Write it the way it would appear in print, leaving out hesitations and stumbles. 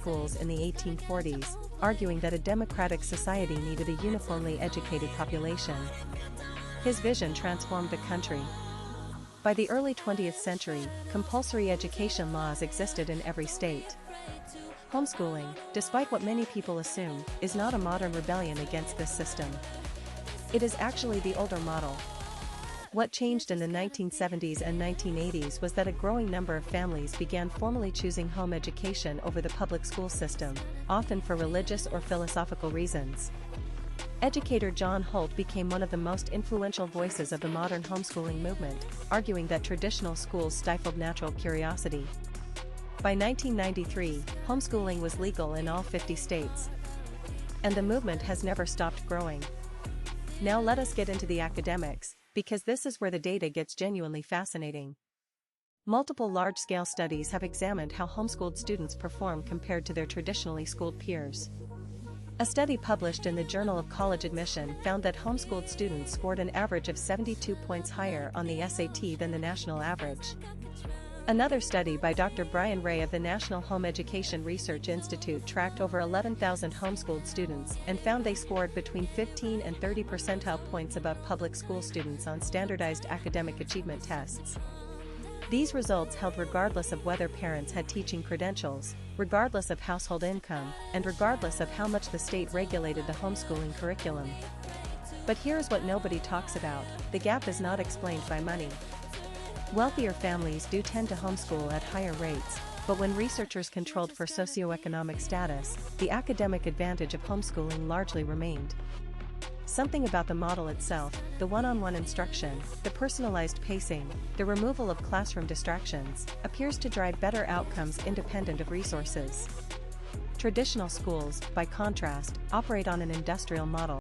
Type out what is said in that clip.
schools in the 1840s, arguing that a democratic society needed a uniformly educated population. His vision transformed the country. By the early 20th century, compulsory education laws existed in every state. Homeschooling, despite what many people assume, is not a modern rebellion against this system. It is actually the older model. What changed in the 1970s and 1980s was that a growing number of families began formally choosing home education over the public school system, often for religious or philosophical reasons. Educator John Holt became one of the most influential voices of the modern homeschooling movement, arguing that traditional schools stifled natural curiosity. By 1993, homeschooling was legal in all 50 states. And the movement has never stopped growing. Now let us get into the academics, because this is where the data gets genuinely fascinating. Multiple large-scale studies have examined how homeschooled students perform compared to their traditionally schooled peers. A study published in the Journal of College Admission found that homeschooled students scored an average of 72 points higher on the SAT than the national average. Another study by Dr. Brian Ray of the National Home Education Research Institute tracked over 11,000 homeschooled students and found they scored between 15 and 30 percentile points above public school students on standardized academic achievement tests. These results held regardless of whether parents had teaching credentials, regardless of household income, and regardless of how much the state regulated the homeschooling curriculum. But here's what nobody talks about: the gap is not explained by money. Wealthier families do tend to homeschool at higher rates, but when researchers controlled for socioeconomic status, the academic advantage of homeschooling largely remained. Something about the model itself, the one-on-one instruction, the personalized pacing, the removal of classroom distractions, appears to drive better outcomes independent of resources. Traditional schools, by contrast, operate on an industrial model.